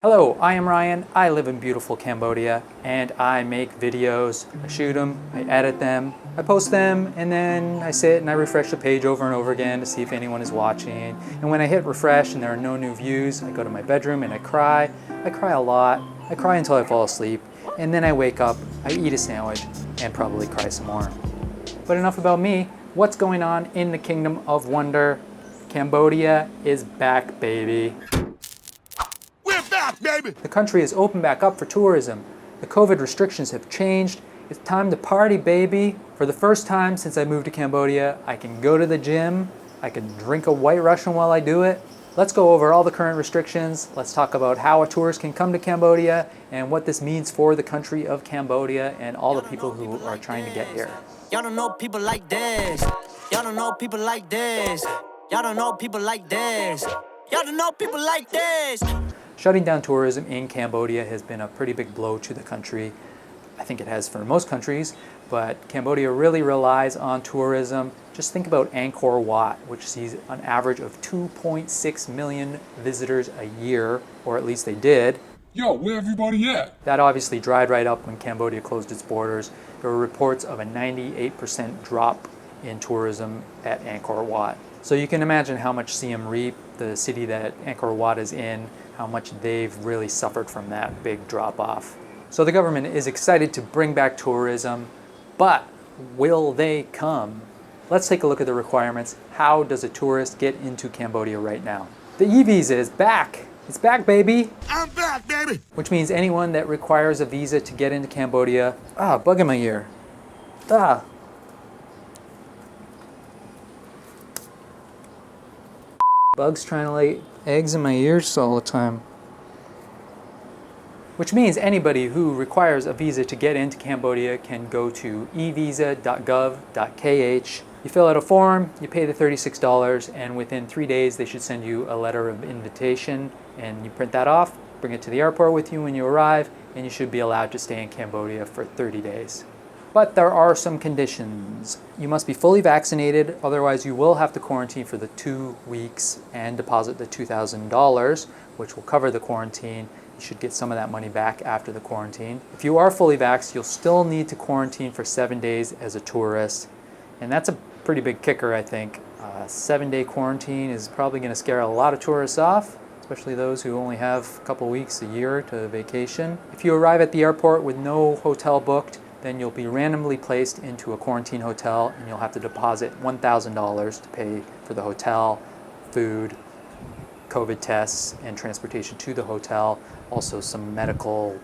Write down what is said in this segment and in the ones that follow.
Hello, I am Ryan. I live in beautiful Cambodia and I make videos. I shoot them, I edit them, I post them, and then I sit and I refresh the page over and over again to see if anyone is watching. And when I hit refresh and there are no new views, I go to my bedroom and I cry. I cry a lot. I cry until I fall asleep. And then I wake up, I eat a sandwich, and probably cry some more. But enough about me. What's going on in the Kingdom of Wonder? Cambodia is back, baby. Baby. The country is open back up for tourism. The COVID restrictions have changed. It's time to party, baby. For the first time since I moved to Cambodia, I can go to the gym. I can drink a White Russian while I do it. Let's go over all the current restrictions. Let's talk about how a tourist can come to Cambodia and what this means for the country of Cambodia and all the people who are trying to get here. Y'all don't know people like this. Y'all don't know people like this. Y'all don't know people like this. Y'all don't know people like this. Shutting down tourism in Cambodia has been a pretty big blow to the country. I think it has for most countries, but Cambodia really relies on tourism. Just think about Angkor Wat, which sees an average of 2.6 million visitors a year, or at least they did. Yo, where everybody at? That obviously dried right up when Cambodia closed its borders. There were reports of a 98% drop in tourism at Angkor Wat. So you can imagine how much Siem Reap, the city that Angkor Wat is in, how much they've really suffered from that big drop off. So the government is excited to bring back tourism, but will they come? Let's take a look at the requirements. How does a tourist get into Cambodia right now? The e-visa is back. It's back, baby. I'm back, baby. Which means anyone that requires a visa to get into Cambodia, bug in my ear. Bugs trying to lay eggs in my ears all the time. Which means anybody who requires a visa to get into Cambodia can go to evisa.gov.kh. You fill out a form, you pay the $36, and within 3 days they should send you a letter of invitation, and you print that off, bring it to the airport with you when you arrive, and you should be allowed to stay in Cambodia for 30 days. But there are some conditions. You must be fully vaccinated, otherwise you will have to quarantine for the 2 weeks and deposit the $2,000, which will cover the quarantine. You should get some of that money back after the quarantine. If you are fully vaxxed, you'll still need to quarantine for 7 days as a tourist. And that's a pretty big kicker, I think. 7-day quarantine is probably going to scare a lot of tourists off, especially those who only have a couple weeks a year to vacation. If you arrive at the airport with no hotel booked, then you'll be randomly placed into a quarantine hotel and you'll have to deposit $1,000 to pay for the hotel, food, COVID tests, and transportation to the hotel. Also some medical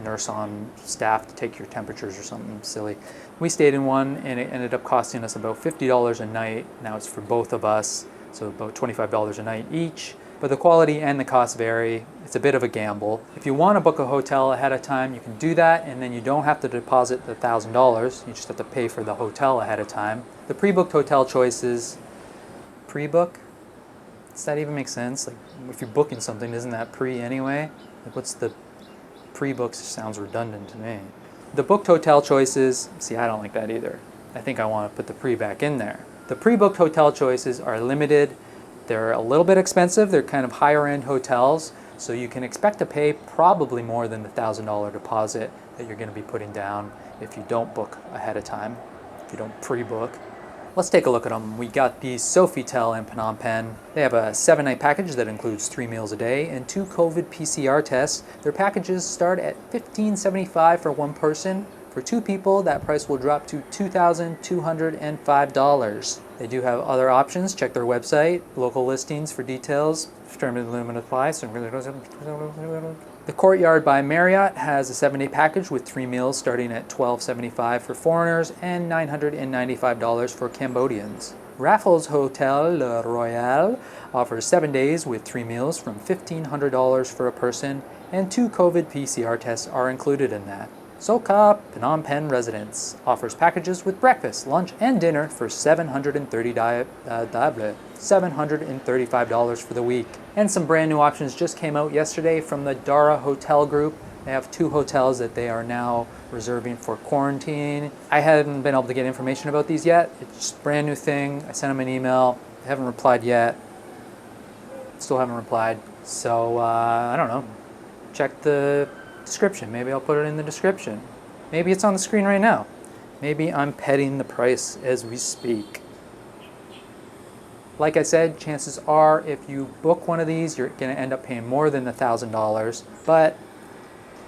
nurse on staff to take your temperatures or something silly. We stayed in one and it ended up costing us about $50 a night. Now it's for both of us, so about $25 a night each. But the quality and the cost vary. It's a bit of a gamble. If you want to book a hotel ahead of time, you can do that, and then you don't have to deposit the $1,000. You just have to pay for the hotel ahead of time. The pre-booked hotel choices, pre-book? Does that even make sense? Like, if you're booking something, isn't that pre anyway? Like, what's the pre-book? Sounds redundant to me. The booked hotel choices, see, I don't like that either. I think I want to put the pre back in there. The pre-booked hotel choices are limited. They're a little bit expensive. They're kind of higher end hotels, so you can expect to pay probably more than the $1,000 deposit that you're going to be putting down if you don't book ahead of time, if you don't pre-book. Let's take a look at them. We got the Sofitel in Phnom Penh. They have a 7-night package that includes 3 meals a day and 2 COVID PCR tests. Their packages start at $1,575 for one person. For 2 people, that price will drop to $2,205. They do have other options. Check their website, local listings for details. Determined limited supply. The Courtyard by Marriott has a 7-day package with 3 meals starting at $1,275 for foreigners and $995 for Cambodians. Raffles Hotel Le Royal offers 7 days with 3 meals from $1,500 for a person, and 2 COVID PCR tests are included in that. Soka Phnom Penh Residence offers packages with breakfast, lunch, and dinner for $735 for the week. And some brand new options just came out yesterday from the Dara Hotel Group. They have 2 hotels that they are now reserving for quarantine. I hadn't been able to get information about these yet. It's just a brand new thing. I sent them an email. They haven't replied yet. Still haven't replied. So, I don't know. check the description. Maybe I'll put it in the description. Maybe it's on the screen right now. Maybe I'm petting the price as we speak. Like I said, chances are if you book one of these, you're going to end up paying more than $1,000. But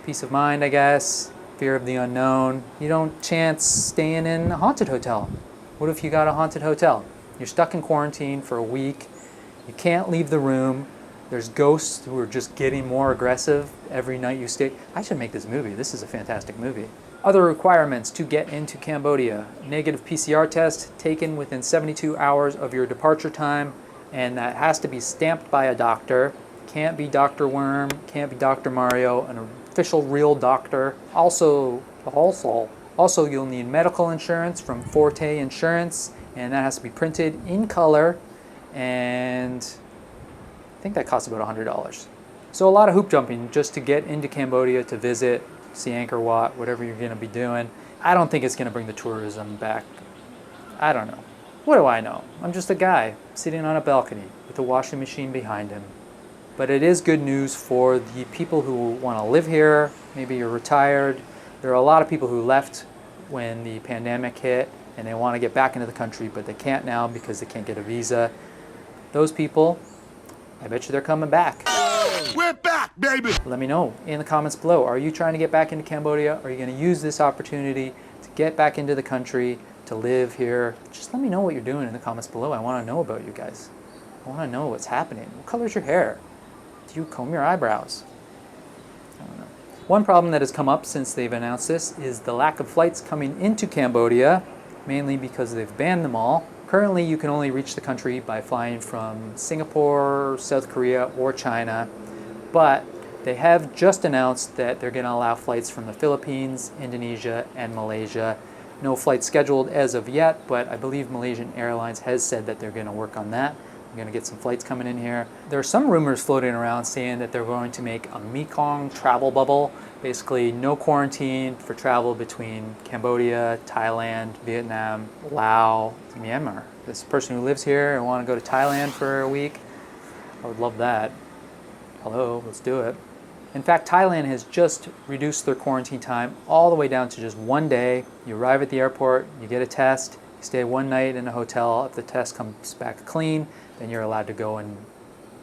peace of mind, I guess, fear of the unknown. You don't chance staying in a haunted hotel. What if you got a haunted hotel? You're stuck in quarantine for a week. You can't leave the room. There's ghosts who are just getting more aggressive every night you stay. I should make this movie. This is a fantastic movie. Other requirements to get into Cambodia. Negative PCR test taken within 72 hours of your departure time, and that has to be stamped by a doctor. Can't be Dr. Worm, can't be Dr. Mario, an official real doctor. Also, you'll need medical insurance from Forte Insurance, and that has to be printed in color, and I think that costs about $100. So a lot of hoop jumping just to get into Cambodia to visit, see Angkor Wat, whatever you're going to be doing. I don't think it's going to bring the tourism back. I don't know. What do I know? I'm just a guy sitting on a balcony with a washing machine behind him. But it is good news for the people who want to live here. Maybe you're retired. There are a lot of people who left when the pandemic hit and they want to get back into the country, but they can't now because they can't get a visa. Those people, I bet you they're coming back. We're back, baby! Let me know in the comments below. Are you trying to get back into Cambodia? Are you going to use this opportunity to get back into the country, to live here? Just let me know what you're doing in the comments below. I want to know about you guys. I want to know what's happening. What color's your hair? Do you comb your eyebrows? I don't know. One problem that has come up since they've announced this is the lack of flights coming into Cambodia, mainly because they've banned them all. Currently, you can only reach the country by flying from Singapore, South Korea, or China, but they have just announced that they're going to allow flights from the Philippines, Indonesia, and Malaysia. No flights scheduled as of yet, but I believe Malaysian Airlines has said that they're going to work on that. We're going to get some flights coming in here. There are some rumors floating around saying that they're going to make a Mekong travel bubble. Basically, no quarantine for travel between Cambodia, Thailand, Vietnam, Laos, Myanmar. This person who lives here and want to go to Thailand for a week, I would love that. Hello, let's do it. In fact, Thailand has just reduced their quarantine time all the way down to just 1 day. You arrive at the airport, you get a test, you stay one night in a hotel. If the test comes back clean, then you're allowed to go and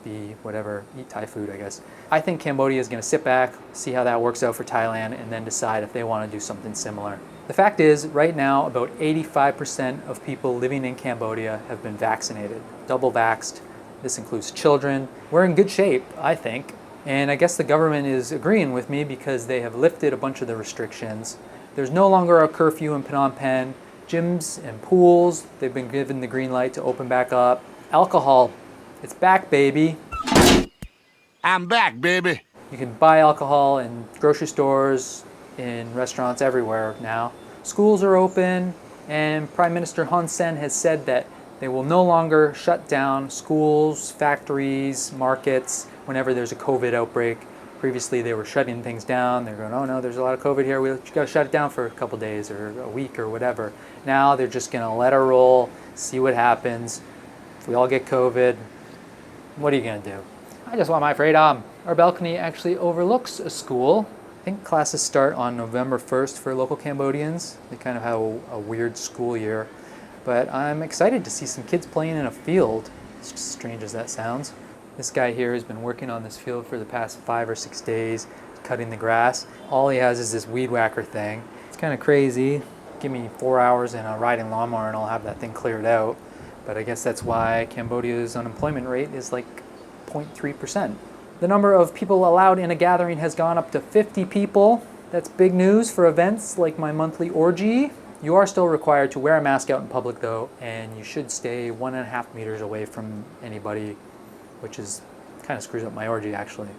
be whatever, eat Thai food, I guess. I think Cambodia is going to sit back, see how that works out for Thailand, and then decide if they want to do something similar. The fact is, right now, about 85% of people living in Cambodia have been vaccinated, double vaxxed. This includes children. We're in good shape, I think. And I guess the government is agreeing with me because they have lifted a bunch of the restrictions. There's no longer a curfew in Phnom Penh. Gyms and pools, they've been given the green light to open back up. Alcohol, it's back, baby. I'm back, baby. You can buy alcohol in grocery stores, in restaurants everywhere now. Schools are open, and Prime Minister Hun Sen has said that they will no longer shut down schools, factories, markets whenever there's a COVID outbreak. Previously, they were shutting things down. They're going, oh no, there's a lot of COVID here. We've got to shut it down for a couple days or a week or whatever. Now they're just going to let it roll, see what happens. If we all get COVID, what are you going to do? I just want my freedom. Our balcony actually overlooks a school. I think classes start on November 1st for local Cambodians. They kind of have a weird school year. But I'm excited to see some kids playing in a field, as strange as that sounds. This guy here has been working on this field for the past 5 or 6 days, cutting the grass. All he has is this weed whacker thing. It's kind of crazy. Give me 4 hours and a riding lawnmower and I'll have that thing cleared out. But I guess that's why Cambodia's unemployment rate is like 0.3%. The number of people allowed in a gathering has gone up to 50 people. That's big news for events like my monthly orgy. You are still required to wear a mask out in public though, and you should stay 1.5 meters away from anybody, which is kind of screws up my orgy actually.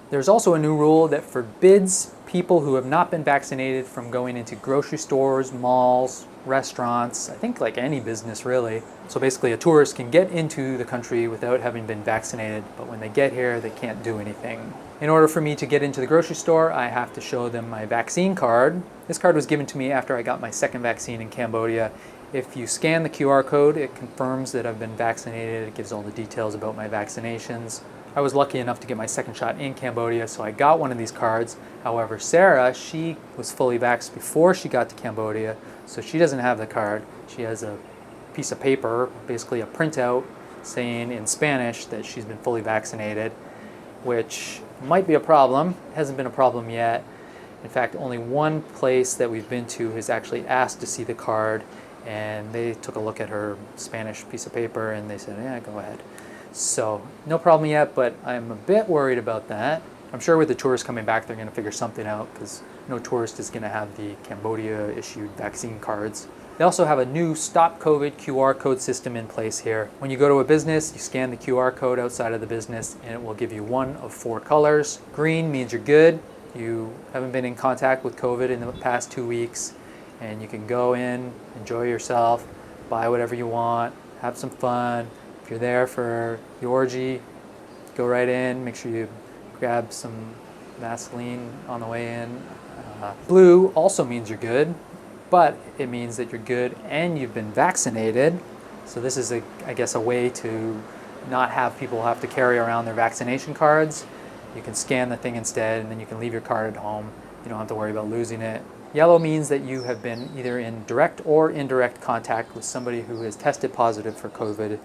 There's also a new rule that forbids people who have not been vaccinated from going into grocery stores, malls, restaurants, I think like any business really. So basically a tourist can get into the country without having been vaccinated, but when they get here, they can't do anything. In order for me to get into the grocery store, I have to show them my vaccine card. This card was given to me after I got my second vaccine in Cambodia. If you scan the QR code, it confirms that I've been vaccinated. It gives all the details about my vaccinations. I was lucky enough to get my second shot in Cambodia, so I got one of these cards. However, Sarah, she was fully vaxxed before she got to Cambodia, so she doesn't have the card. She has a piece of paper, basically a printout, saying in Spanish that she's been fully vaccinated, which might be a problem. It hasn't been a problem yet. In fact, only one place that we've been to has actually asked to see the card, and they took a look at her Spanish piece of paper and they said, yeah, go ahead. So no problem yet, but I'm a bit worried about that. I'm sure with the tourists coming back, they're going to figure something out, because no tourist is going to have the Cambodia issued vaccine cards. They also have a new Stop COVID QR code system in place here. When you go to a business, you scan the QR code outside of the business and it will give you one of 4 colors. Green means you're good. You haven't been in contact with COVID in the past 2 weeks, and you can go in, enjoy yourself, buy whatever you want, have some fun. If you're there for the orgy, go right in, make sure you grab some Vaseline on the way in. Blue also means you're good, but it means that you're good and you've been vaccinated. So this is, I guess, a way to not have people have to carry around their vaccination cards. You can scan the thing instead, and then you can leave your card at home. You don't have to worry about losing it. Yellow means that you have been either in direct or indirect contact with somebody who has tested positive for COVID,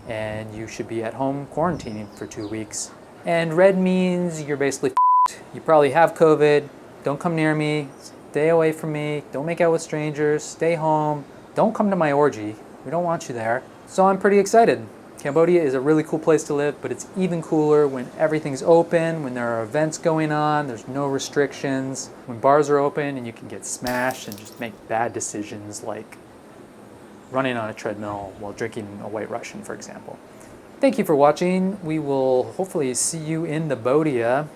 and you should be at home quarantining for 2 weeks. And red means you're basically f***ed. You probably have COVID. Don't come near me. Stay away from me. Don't make out with strangers. Stay home. Don't come to my orgy. We don't want you there. So I'm pretty excited. Cambodia is a really cool place to live, but it's even cooler when everything's open, when there are events going on, there's no restrictions, when bars are open and you can get smashed and just make bad decisions like running on a treadmill while drinking a White Russian, for example. Thank you for watching. We will hopefully see you in the Bodia.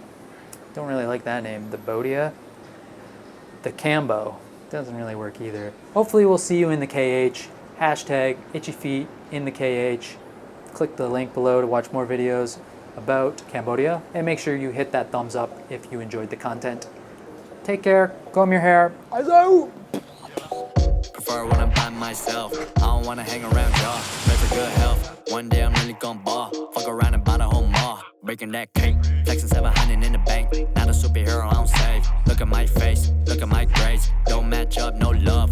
Don't really like that name, the Bodia. The Cambo. Doesn't really work either. Hopefully we'll see you in the KH. Hashtag itchy feet in the KH. Click the link below to watch more videos about Cambodia, and make sure you hit that thumbs up if you enjoyed the content. Take care, comb your hair. Hello. Prefer when I'm by myself. I don't wanna hang around y'all. Pray for good health. One day I'm really gon' ball. Fuck around and buy the whole mall. Breaking that cake. Flexing 700 in the bank. Not a superhero, I don't save. Look at my face. Look at my grades. Don't match up, no love.